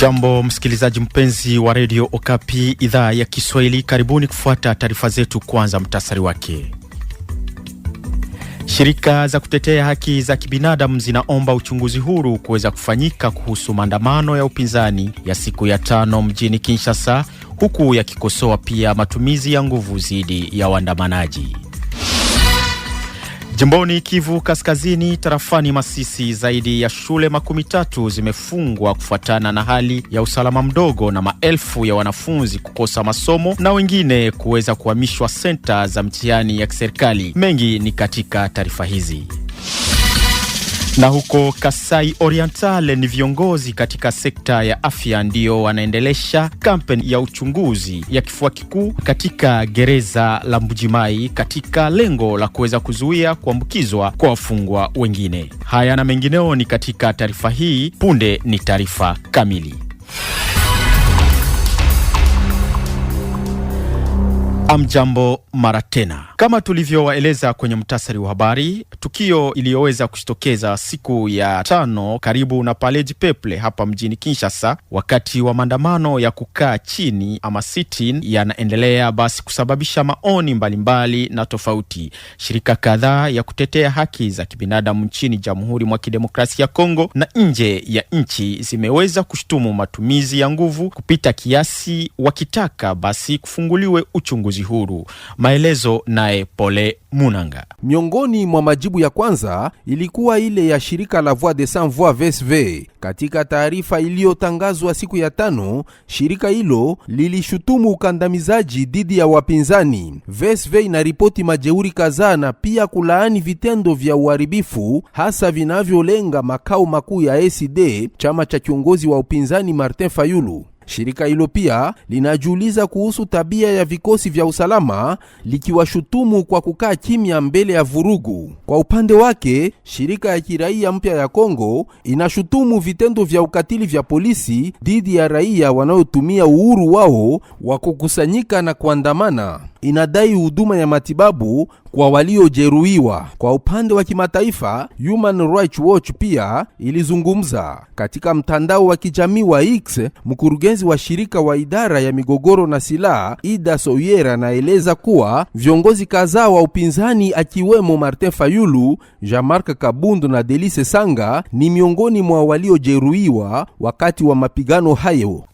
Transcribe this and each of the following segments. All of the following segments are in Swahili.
Jambo msikilizaji mpenzi wa Radio Okapi idhaa ya Kiswahili, karibuni kufuata taarifa zetu. Kwanza mtasari wake. Shirika za kutetea haki za kibinadamu zinaomba uchunguzi huru kuweza kufanyika kuhusu maandamano ya upinzani ya siku ya 5 mjini Kinshasa, huku yakikosoa pia matumizi ya nguvu dhidi ya waandamanaji. Jimboni Kivu Kaskazini, tarafani Masisi, zaidi ya shule 13 zimefungwa kufuatana na hali ya usalama mdogo na maelfu ya wanafunzi kukosa masomo na wengine kuweza kuhamishwa senta za mtihani ya kiserikali. Mengi ni katika taarifa hizi. Na huko Kasai Oriental, ni viongozi katika sekta ya afya ndio wanaendelesha kampeni ya uchunguzi ya kifua kikuu katika gereza la Mbujimai katika lengo la kuweza kuzuia kuambukizwa kwa wafungwa wengine. Haya na mengineo ni katika taarifa hii. Punde ni taarifa kamili. Amjambo mara tena. Kama tulivyowaeleza kwenye mtasari wa habari, tukio iliyoweza kushitokeza siku ya 5 karibu na Palais du Peuple hapa mjini Kinshasa, wakati wa maandamano ya kukaa chini ama sit-in, yanaendelea basi kusababisha maoni mbalimbali na tofauti. Shirika kadhaa ya kutetea haki za kibinadamu nchini Jamhuri mwa Kidemokrasia ya Kongo na nje ya nchi zimeweza kushtumu matumizi ya nguvu kupita kiasi, wakitaka basi kufunguliwe uchunguzi huru. Maelezo nae Pole Munanga. Miongoni mwa majibu ya kwanza ilikuwa ile ya shirika la Voix des Sans Voix VSV. Katika taarifa iliyotangazwa siku ya 5, shirika hilo lilishutumu ukandamizaji dhidi ya wapinzani. VSV inaripoti majeuri kadhaa na pia kulaani vitendo vya uharibifu hasa vinavyolenga makao makuu ya ACD, chama cha kiongozi wa upinzani Martin Fayulu. Shirika hilo pia linajiuliza kuhusu tabia ya vikosi vya usalama, likiwashutumu kwa kukaa kimya mbele ya vurugu. Kwa upande wake, shirika ya kiraia mpya ya Kongo inashutumu vitendo vya ukatili vya polisi dhidi ya raia wanaotumia uhuru wao wa kukusanyika na kuandamana. Inadai huduma ya matibabu kwa waliojeruhiwa. Kwa upande wa kimataifa, Human Rights Watch pia ilizungumza. Katika mtandao wa kijamii wa X, mkurugenzi wa shirika wa idara ya migogoro na silaha Ida Soyera anaeleza kuwa viongozi kadhaa wa upinzani akiwemo Martin Fayulu, Jean-Marc Kabundu na Delice Sanga ni miongoni mwa waliojeruhiwa wakati wa mapigano hayo.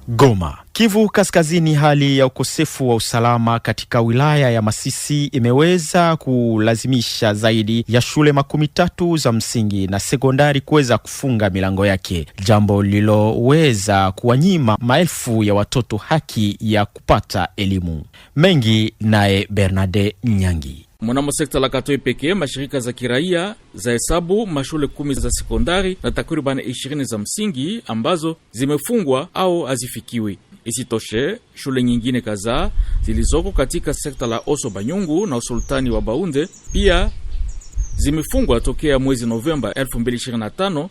Goma, Kivu Kaskazini, hali ya ukosefu wa usalama katika wilaya ya Masisi imeweza kulazimisha zaidi ya shule 13 za msingi na sekondari kuweza kufunga milango yake, jambo liloweza kuwanyima maelfu ya watoto haki ya kupata elimu. Mengi naye Bernade Nyangi. Mwanamo sekta la Katoi pekee, mashirika za kiraia za hesabu mashule 10 za sekondari na takriban 20 za msingi ambazo zimefungwa au hazifikiwi. Isitoshe, shule nyingine kadhaa zilizoko katika sekta la Oso Banyungu na usultani wa Baunde pia zimefungwa tokea mwezi Novemba 2025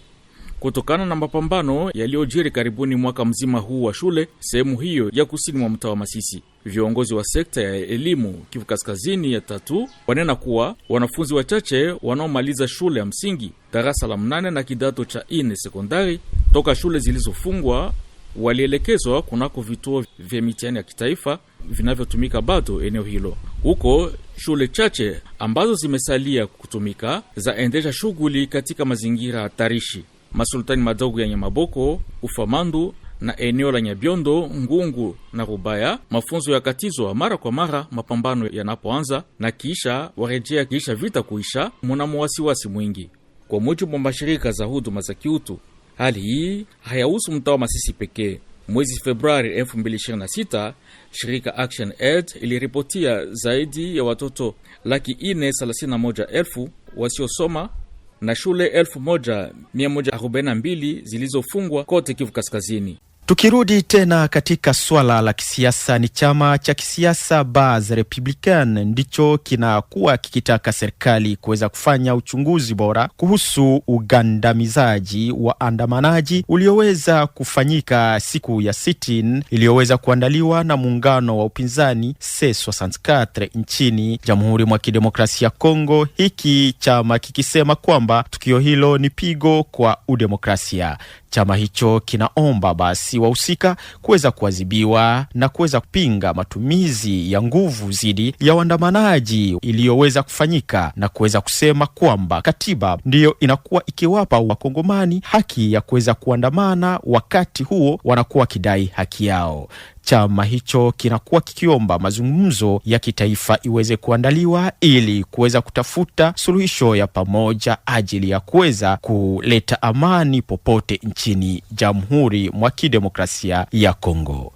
kutokana na mapambano yaliyojiri karibuni mwaka mzima huu wa shule sehemu hiyo ya kusini mwa mtaa wa Masisi. Viongozi wa sekta ya elimu Kivu Kaskazini ya 3 wanena kuwa wanafunzi wachache wanaomaliza shule ya msingi darasa la 8 na kidato cha 4 sekondari toka shule zilizofungwa walielekezwa kunako vituo vya mitihani ya kitaifa vinavyotumika bado eneo hilo. Huko shule chache ambazo zimesalia kutumika zaendesha shughuli katika mazingira hatarishi. Masultani madogo ya Nyamaboko, Ufamandu na eneo la Nyabiondo, Ngungu na Rubaya, mafunzo yakatizwa mara kwa mara mapambano yanapoanza na kisha warejea kisha vita kuisha, mnamo wasiwasi mwingi. Kwa mujibu wa mashirika za huduma za kiutu, hali hii hayahusu mtaa wa Masisi pekee. Mwezi Februari 2026, shirika Action Aid iliripotia zaidi ya watoto 431,000 wasiosoma na shule 1142 zilizofungwa kote Kivu Kaskazini. Tukirudi tena katika swala la kisiasa, ni chama cha kisiasa Base Republicaine ndicho kinakuwa kikitaka serikali kuweza kufanya uchunguzi bora kuhusu ugandamizaji wa andamanaji ulioweza kufanyika siku ya sit-in iliyoweza kuandaliwa na muungano wa upinzani C64 nchini Jamhuri mwa Kidemokrasia ya Kongo, hiki chama kikisema kwamba tukio hilo ni pigo kwa udemokrasia. Chama hicho kinaomba basi wahusika kuweza kuadhibiwa na kuweza kupinga matumizi ya nguvu zidi ya waandamanaji iliyoweza kufanyika, na kuweza kusema kwamba katiba ndiyo inakuwa ikiwapa wakongomani haki ya kuweza kuandamana wakati huo wanakuwa kidai haki yao. Chama hicho kinakuwa kikiomba mazungumzo ya kitaifa iweze kuandaliwa ili kuweza kutafuta suluhisho ya pamoja ajili ya kuweza kuleta amani popote nchini Jamhuri mwa Kidemokrasia ya Kongo.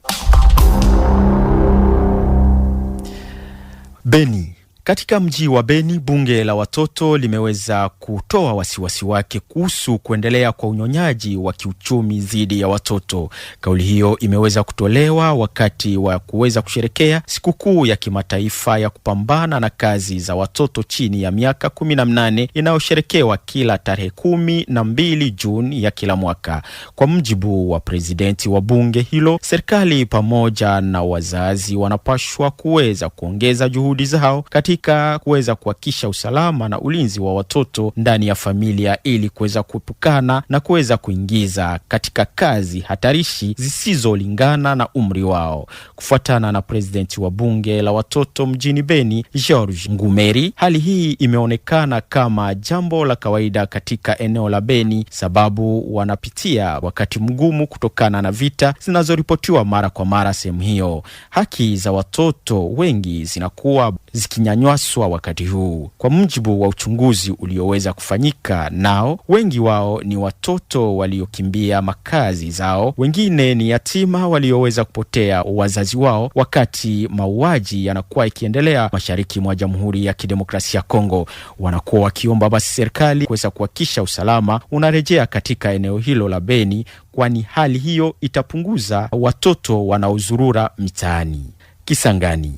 Beni. Katika mji wa Beni, bunge la watoto limeweza kutoa wasiwasi wake kuhusu kuendelea kwa unyonyaji wa kiuchumi dhidi ya watoto. Kauli hiyo imeweza kutolewa wakati wa kuweza kusherekea sikukuu ya kimataifa ya kupambana na kazi za watoto chini ya miaka 18 inayosherekewa kila tarehe 12 Juni ya kila mwaka. Kwa mjibu wa presidenti wa bunge hilo, serikali pamoja na wazazi wanapashwa kuweza kuongeza juhudi zao katika kuweza kuhakikisha usalama na ulinzi wa watoto ndani ya familia ili kuweza kuepukana na kuweza kuingiza katika kazi hatarishi zisizolingana na umri wao. Kufuatana na presidenti wa bunge la watoto mjini Beni, George Ngumeri, hali hii imeonekana kama jambo la kawaida katika eneo la Beni, sababu wanapitia wakati mgumu kutokana na vita zinazoripotiwa mara kwa mara sehemu hiyo. Haki za watoto wengi zinakuwa zikinyanyaswa wakati huu. Kwa mujibu wa uchunguzi ulioweza kufanyika nao, wengi wao ni watoto waliokimbia makazi zao, wengine ni yatima walioweza kupotea wazazi wao wakati mauaji yanakuwa ikiendelea mashariki mwa Jamhuri ya Kidemokrasia ya Kongo. Wanakuwa wakiomba basi serikali kuweza kuhakikisha usalama unarejea katika eneo hilo la Beni, kwani hali hiyo itapunguza watoto wanaozurura mitaani. Kisangani.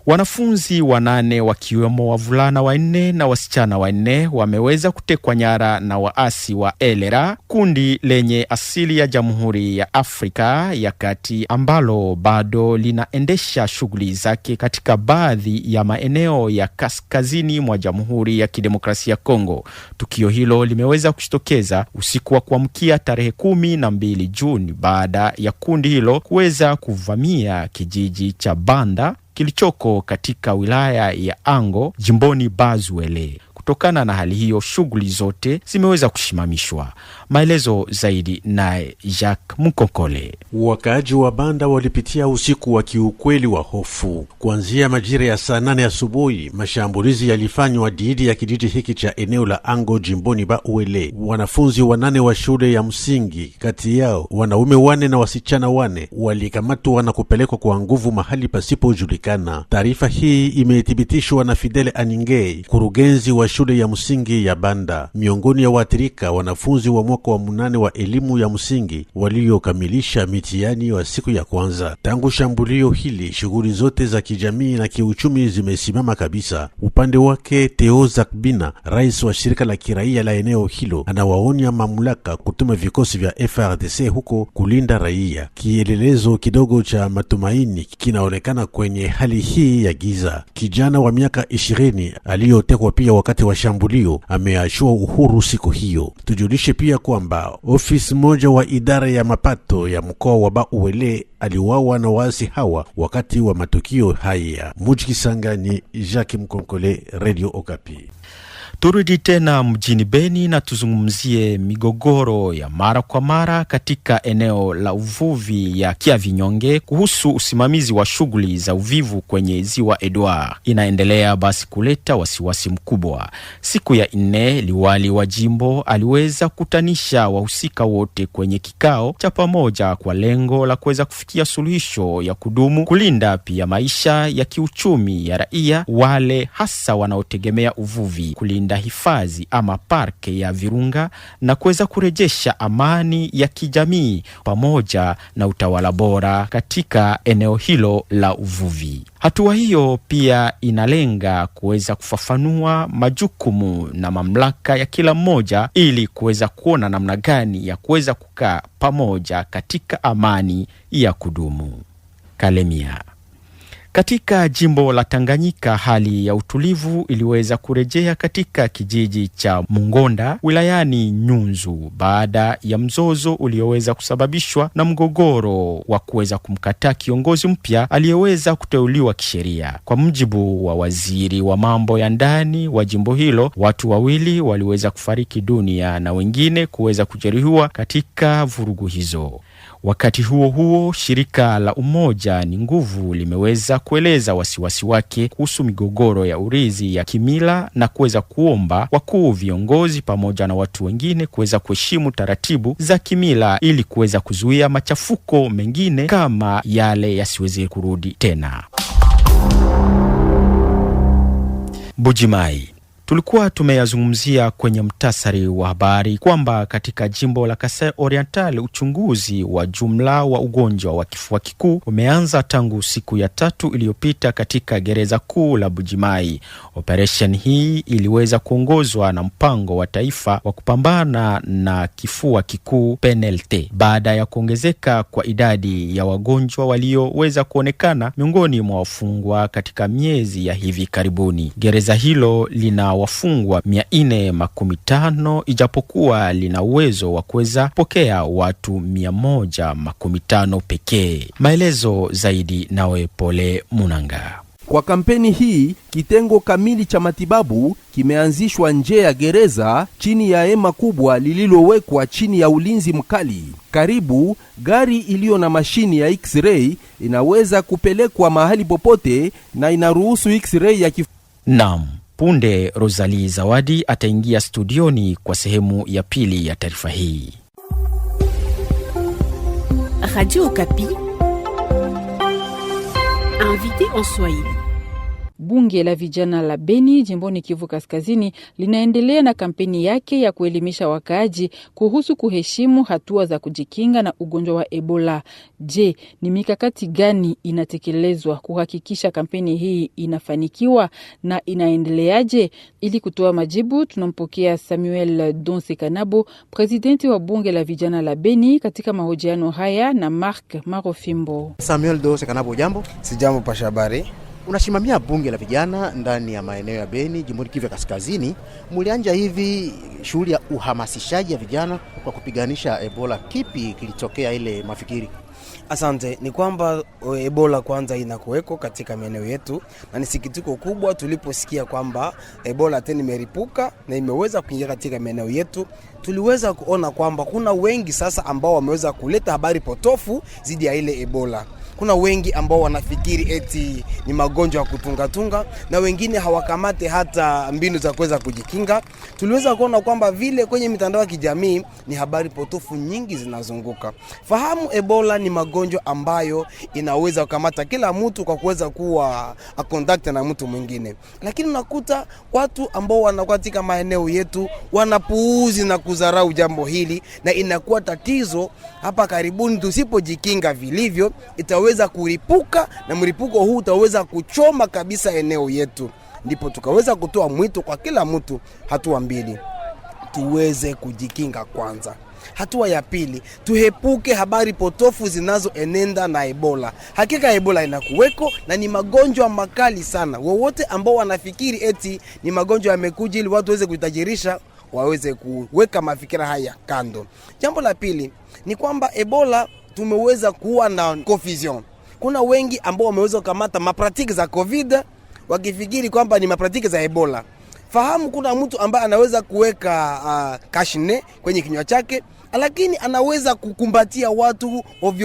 Wanafunzi 8 wakiwemo wavulana 4 na wasichana 4 wameweza kutekwa nyara na waasi wa LRA, kundi lenye asili ya Jamhuri ya Afrika ya Kati ambalo bado linaendesha shughuli zake katika baadhi ya maeneo ya kaskazini mwa Jamhuri ya Kidemokrasia ya Kongo. Tukio hilo limeweza kushitokeza usiku wa kuamkia tarehe 12 Juni baada ya kundi hilo kuweza kuvamia kijiji cha Banda kilichoko katika wilaya ya Ango jimboni Bazuele. Kutokana na hali hiyo, shughuli zote zimeweza kushimamishwa. Maelezo zaidi naye Jacques Mukokole. Wakaaji wa Banda walipitia usiku wa kiukweli wa hofu. Kuanzia majira ya saa 8 asubuhi, mashambulizi yalifanywa dhidi ya kijiji hiki cha eneo la Ango jimboni Bazuele. Wanafunzi 8 wa shule ya msingi, kati yao wanaume 4 na wasichana 4, walikamatwa na kupelekwa kwa nguvu mahali pasipojulikana. Taarifa hii imethibitishwa na Fidele Aningei, kurugenzi wa shule ya msingi ya Banda. Miongoni ya waathirika, wanafunzi wa mwaka wa 8 wa elimu ya msingi waliokamilisha mitihani wa siku ya kwanza. Tangu shambulio hili, shughuli zote za kijamii na kiuchumi zimesimama kabisa. Upande wake, Theo Zakbina, rais wa shirika la kiraia la eneo hilo, anawaonya mamlaka kutuma vikosi vya FRDC huko kulinda raia. Kielelezo kidogo cha matumaini kinaonekana kwenye hali hii ya giza. Kijana wa miaka 20 aliyotekwa pia wakati wa shambulio ameachiwa uhuru siku hiyo. Tujulishe pia kwamba ofisi moja wa idara ya mapato ya mkoa wa Bazuele aliuawa na waasi hawa wakati wa matukio haya. Kisangani, Jacques Mkonkole, Radio Okapi. Turudi tena mjini Beni na tuzungumzie migogoro ya mara kwa mara katika eneo la uvuvi ya Kiavinyonge kuhusu usimamizi wa shughuli za uvivu kwenye ziwa Edward. Inaendelea basi kuleta wasiwasi mkubwa. Siku ya 4, liwali wa jimbo aliweza kutanisha wahusika wote kwenye kikao cha pamoja kwa lengo la kuweza kufikia suluhisho ya kudumu, kulinda pia maisha ya kiuchumi ya raia wale hasa wanaotegemea uvuvi, kulinda kulinda hifadhi ama parke ya Virunga na kuweza kurejesha amani ya kijamii pamoja na utawala bora katika eneo hilo la uvuvi. Hatua hiyo pia inalenga kuweza kufafanua majukumu na mamlaka ya kila mmoja ili kuweza kuona namna gani ya kuweza kukaa pamoja katika amani ya kudumu. Kalemia. Katika jimbo la Tanganyika, hali ya utulivu iliweza kurejea katika kijiji cha Mungonda wilayani Nyunzu baada ya mzozo ulioweza kusababishwa na mgogoro wa kuweza kumkataa kiongozi mpya aliyeweza kuteuliwa kisheria. Kwa mujibu wa waziri wa mambo ya ndani wa jimbo hilo, watu 2 waliweza kufariki dunia na wengine kuweza kujeruhiwa katika vurugu hizo. Wakati huo huo, shirika la Umoja ni Nguvu limeweza kueleza wasiwasi wake kuhusu migogoro ya urithi ya kimila na kuweza kuomba wakuu viongozi pamoja na watu wengine kuweza kuheshimu taratibu za kimila ili kuweza kuzuia machafuko mengine kama yale yasiweze kurudi tena. Bujimai. Tulikuwa tumeyazungumzia kwenye mtasari wa habari kwamba katika jimbo la Kasai Oriental uchunguzi wa jumla wa ugonjwa wa kifua kikuu umeanza tangu siku ya 3 iliyopita katika gereza kuu la Bujimai. Operation hii iliweza kuongozwa na mpango wa taifa wa kupambana na kifua kikuu PNLT baada ya kuongezeka kwa idadi ya wagonjwa walioweza kuonekana miongoni mwa wafungwa katika miezi ya hivi karibuni. Gereza hilo lina wafungwa 415 ijapokuwa lina uwezo wa kuweza pokea watu 115 pekee. Maelezo zaidi nawe Pole Munanga. Kwa kampeni hii, kitengo kamili cha matibabu kimeanzishwa nje ya gereza chini ya hema kubwa lililowekwa chini ya ulinzi mkali. Karibu, gari iliyo na mashini ya X-ray inaweza kupelekwa mahali popote na inaruhusu X-ray ya Naam. Punde Rosalie Zawadi ataingia studioni kwa sehemu ya pili ya taarifa hii. Radio Okapi. Invité en Swahili. Bunge la vijana la Beni jimboni Kivu Kaskazini linaendelea na kampeni yake ya kuelimisha wakaaji kuhusu kuheshimu hatua za kujikinga na ugonjwa wa Ebola. Je, ni mikakati gani inatekelezwa kuhakikisha kampeni hii inafanikiwa na inaendeleaje? Ili kutoa majibu, tunampokea Samuel Donse Kanabo, presidenti wa bunge la vijana la Beni, katika mahojiano haya na Mark Marofimbo. Samuel Donse Kanabo, jambo. Sijambo pasha habari. Unashimamia bunge la vijana ndani ya maeneo ya Beni, jimboni Kivu Kaskazini. Mulianja hivi shughuli ya uhamasishaji ya vijana kwa kupiganisha Ebola. Kipi kilitokea ile mafikiri? Asante. Ni kwamba Ebola kwanza inakuweko katika maeneo yetu, na ni sikitiko kubwa tuliposikia kwamba Ebola tena imeripuka na imeweza kuingia katika maeneo yetu. Tuliweza kuona kwamba kuna wengi sasa ambao wameweza kuleta habari potofu zidi ya ile Ebola. Kuna wengi ambao wanafikiri eti ni magonjwa ya kutunga na wengine hawakamate hata mbinu za kuweza kujikinga. Tuliweza kuona kwamba vile kwenye mitandao ya kijamii ni habari potofu nyingi zinazunguka. Fahamu Ebola ni magonjwa ambayo inaweza kukamata kila mtu kwa kuweza kuwa contact na mtu mwingine. Lakini unakuta watu ambao wanakuwa katika maeneo yetu wanapuuzi na kudharau jambo hili, na inakuwa tatizo hapa karibuni. Tusipojikinga vilivyo itaweza kuripuka, na mlipuko huu utaweza kuchoma kabisa eneo yetu. Ndipo tukaweza kutoa mwito kwa kila mtu, hatua 2. Tuweze kujikinga kwanza. Hatua ya pili, tuhepuke habari potofu zinazoenenda na Ebola. Hakika Ebola inakuweko na ni magonjwa makali sana. Wowote ambao wanafikiri eti ni magonjwa yamekuja ili watu waweze kujitajirisha, waweze kuweka mafikira haya kando. Jambo la pili ni kwamba Ebola tumeweza kuwa na confusion. Kuna wengi ambao wameweza kukamata mapratiki za COVID wakifikiri kwamba ni mapratiki za Ebola. Fahamu kuna mtu ambaye anaweza kuweka kashne kwenye kinywa chake, lakini anaweza kukumbatia watu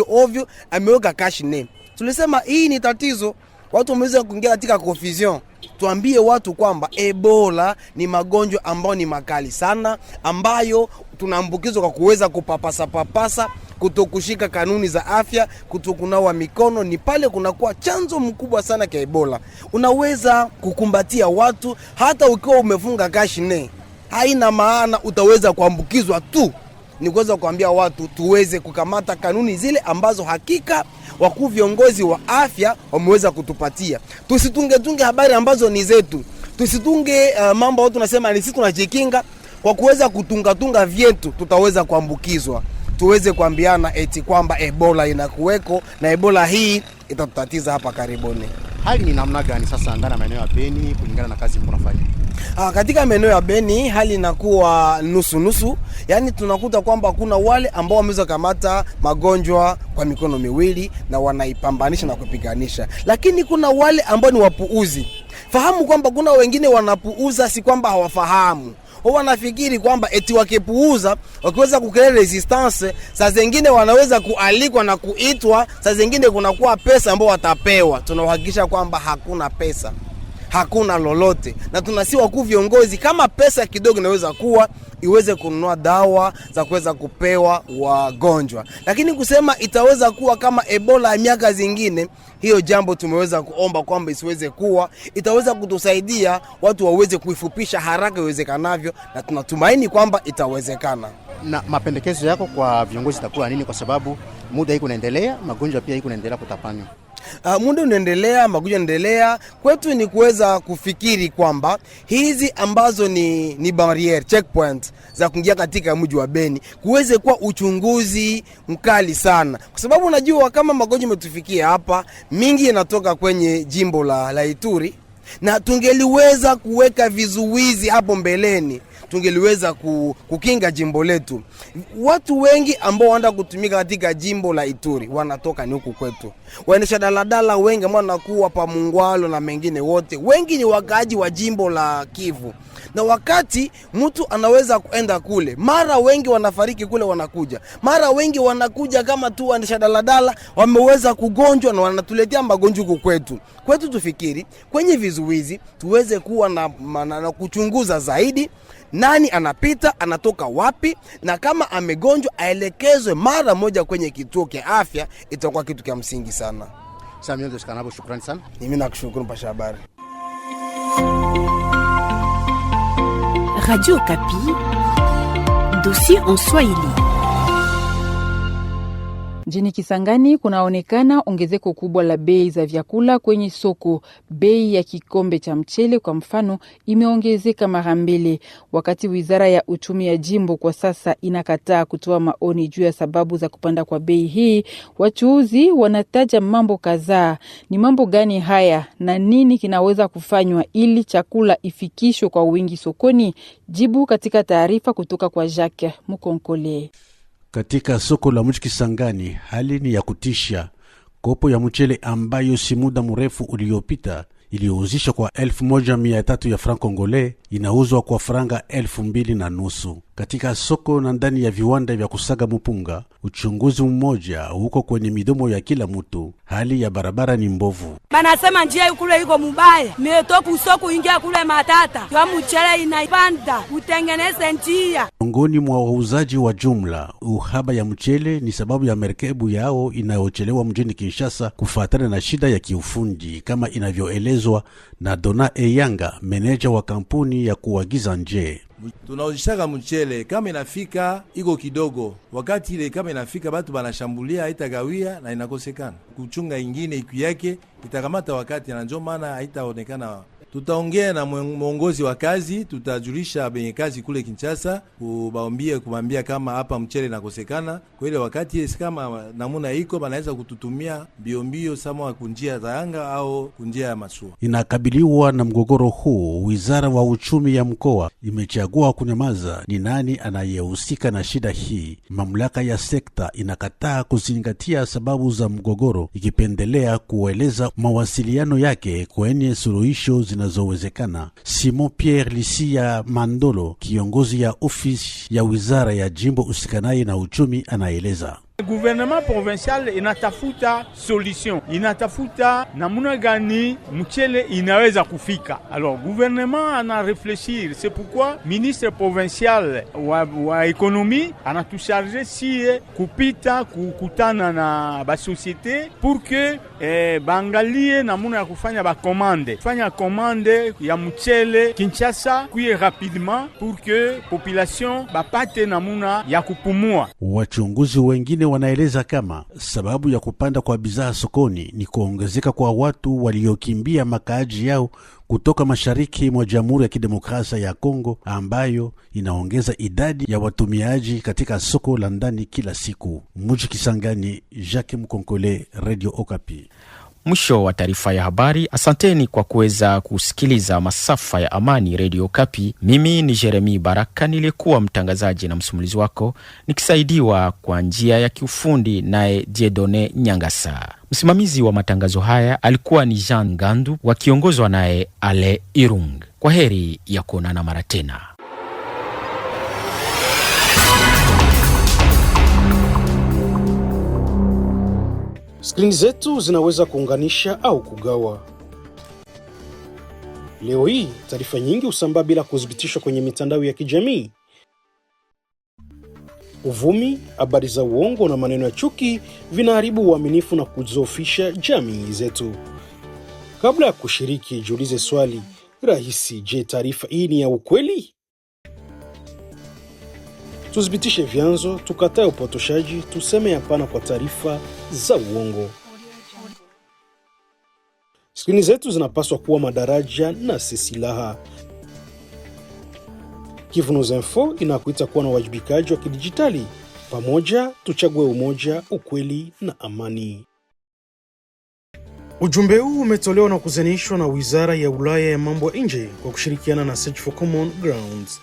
ovyo ameweka kashne. Tulisema hii ni tatizo. Watu wameweza kuingia katika confusion. Tuambie watu kwamba Ebola ni magonjwa ambayo ni makali sana, ambayo tunaambukizwa kwa kuweza kupapasa. kutokushika kanuni za afya, kutokunawa mikono, ni pale kunakuwa chanzo mkubwa sana kwa Ebola. Unaweza kukumbatia watu hata ukiwa umefunga kashine, haina maana utaweza kuambukizwa tu. Ni kuweza kuambia watu tuweze kukamata kanuni zile ambazo hakika wakuu viongozi wa afya wameweza kutupatia. Tusitunge habari ambazo ni zetu. Tusitunge mambo watu tunasema ni sisi tunajikinga. Kwa kuweza kutunga vyetu tutaweza kuambukizwa. Tuweze kuambiana eti kwamba Ebola inakuweko na Ebola hii itatutatiza hapa karibuni. Hali ni namna gani sasa ndani ya maeneo ya Beni kulingana na kazi mnafanya? Katika maeneo ya Beni hali inakuwa nusu. Yaani tunakuta kwamba kuna wale ambao wameweza kamata magonjwa kwa mikono miwili na wanaipambanisha na kupiganisha. Lakini kuna wale ambao ni wapuuzi. Fahamu kwamba kuna wengine wanapuuza, si kwamba hawafahamu. Wanafikiri kwamba eti wakipuuza, wakiweza kukelea resistance, saa zingine wanaweza kualikwa na kuitwa, saa zingine kunakuwa pesa ambao watapewa. Tunahakikisha kwamba hakuna pesa, hakuna lolote. Na tunasiwa wakuu viongozi, kama pesa kidogo inaweza kuwa iweze kununua dawa za kuweza kupewa wagonjwa. Lakini kusema itaweza kuwa kama Ebola ya miaka zingine, hiyo jambo tumeweza kuomba kwamba isiweze kuwa. Itaweza kutusaidia watu waweze kuifupisha haraka iwezekanavyo, na tunatumaini kwamba itawezekana. Na mapendekezo yako kwa viongozi itakuwa nini, kwa sababu muda hii kunaendelea, magonjwa pia hii kunaendelea kutapanywa? Muda unaendelea, magonjwa yanaendelea. Kwetu ni kuweza kufikiri kwamba hizi ambazo ni barrier checkpoint za kuingia katika mji wa Beni kuweze kuwa uchunguzi mkali sana, kwa sababu unajua kama magonjwa yametufikia hapa, mingi yanatoka kwenye jimbo la Ituri, na tungeliweza kuweka vizuizi hapo mbeleni, tungeliweza kukinga jimbo letu. Watu wengi ambao wanaenda kutumika katika jimbo la Ituri wanatoka ni huku kwetu. Waendesha daladala wengi ambao wanakuwa pa Mungwalo na mengine wote, wengi ni wakaaji wa jimbo la Kivu. Na wakati mtu anaweza kuenda kule, mara wengi wanafariki kule wanakuja. Mara wengi wanakuja kama tu waendesha daladala wameweza kugonjwa na wanatuletea magonjwa huku kwetu. Kwetu tufikiri kwenye vizuizi tuweze kuwa na kuchunguza zaidi nani anapita, anatoka wapi, na kama amegonjwa aelekezwe mara moja kwenye kituo cha afya. Itakuwa kitu cha msingi sana. Samuel Deskanabo, shukrani sana. Mimi nakushukuru mpasha habari. Radio Okapi, dossier en Swahili. Mjini Kisangani kunaonekana ongezeko kubwa la bei za vyakula kwenye soko. Bei ya kikombe cha mchele kwa mfano imeongezeka mara 2, wakati wizara ya uchumi ya jimbo kwa sasa inakataa kutoa maoni juu ya sababu za kupanda kwa bei hii. Wachuuzi wanataja mambo kadhaa. Ni mambo gani haya na nini kinaweza kufanywa ili chakula ifikishwe kwa wingi sokoni? Jibu katika taarifa kutoka kwa Jacques Mukonkole. Katika soko la mji Kisangani hali ni ya kutisha. Kopo ya mchele ambayo si muda mrefu uliopita iliyouzishwa kwa 1300 ya franc congolais inauzwa kwa franga 2,500 katika soko na ndani ya viwanda vya kusaga mpunga. Uchunguzi mmoja huko kwenye midomo ya kila mtu. Hali ya barabara ni mbovu. Banasema njia kule iko mubaya, metoka soko ingia kule matata kwa mchele inaipanda, utengeneze njia. Miongoni mwa wauzaji wa jumla, uhaba ya mchele ni sababu ya merikebu yao inayochelewa mjini Kinshasa kufuatana na shida ya kiufundi, kama inavyoelezwa na Dona Eyanga, meneja wa kampuni ya kuagiza nje. Tunauzishaka mchele kama inafika iko kidogo, wakati ile kama inafika batu banashambulia, haitagawia na inakosekana. Kuchunga ingine iku yake itakamata wakati, na ndio maana haitaonekana. Tutaongea na mwongozi wa kazi, tutajulisha benye kazi kule Kinshasa, kumwambia kama hapa mchele inakosekana. Kwa ile wakati kama namuna iko banaweza kututumia mbio sama kunjia za anga au kunjia ya masua. Inakabiliwa na mgogoro huu, wizara wa uchumi ya mkoa imechagua kunyamaza ni nani anayehusika na shida hii. Mamlaka ya sekta inakataa kuzingatia sababu za mgogoro, ikipendelea kueleza mawasiliano yake kwenye suluhisho zinazowezekana. Simon Pierre Lisia Mandolo, kiongozi ya ofisi ya wizara ya jimbo usikanaye na uchumi, anaeleza. Gouvernement provincial inatafuta solution, inatafuta namuna gani mchele inaweza kufika. Alors gouvernement ana réfléchir, c'est pourquoi ministre provincial wa économie anatusharge si kupita kukutana na ba société pour que bangalie namuna ya kufanya ba commande ya mchele Kinshasa kuye rapidement pour que population bapate namuna ya kupumua. Wachunguzi wengine wanaeleza kama sababu ya kupanda kwa bidhaa sokoni ni kuongezeka kwa watu waliokimbia makaaji yao kutoka mashariki mwa Jamhuri ya Kidemokrasia ya Kongo, ambayo inaongeza idadi ya watumiaji katika soko la ndani kila siku. Muji Kisangani, Jacques Mkonkole, Radio Okapi. Mwisho wa taarifa ya habari. Asanteni kwa kuweza kusikiliza masafa ya Amani Radio Okapi. Mimi ni Jeremy Baraka, nilikuwa mtangazaji na msimulizi wako, nikisaidiwa kwa njia ya kiufundi naye Diedone Nyangasa. Msimamizi wa matangazo haya alikuwa ni Jean Gandu, wakiongozwa naye Ale Irung. Kwa heri ya kuonana mara tena. Skrini zetu zinaweza kuunganisha au kugawa. Leo hii taarifa nyingi husambaa bila kuthibitishwa kwenye mitandao ya kijamii. Uvumi, habari za uongo na maneno ya chuki vinaharibu uaminifu na kudhoofisha jamii zetu. Kabla ya kushiriki, jiulize swali rahisi: je, taarifa hii ni ya ukweli? Tuthibitishe vyanzo, tukatae upotoshaji, tuseme hapana kwa taarifa za uongo. Skrini zetu zinapaswa kuwa madaraja na si silaha. Kivu News Info inakuita kuwa na wajibikaji wa kidijitali. Pamoja tuchague umoja, ukweli na amani. Ujumbe huu umetolewa na kuzanishwa na Wizara ya Ulaya ya Mambo ya Nje kwa kushirikiana na Search for Common Grounds.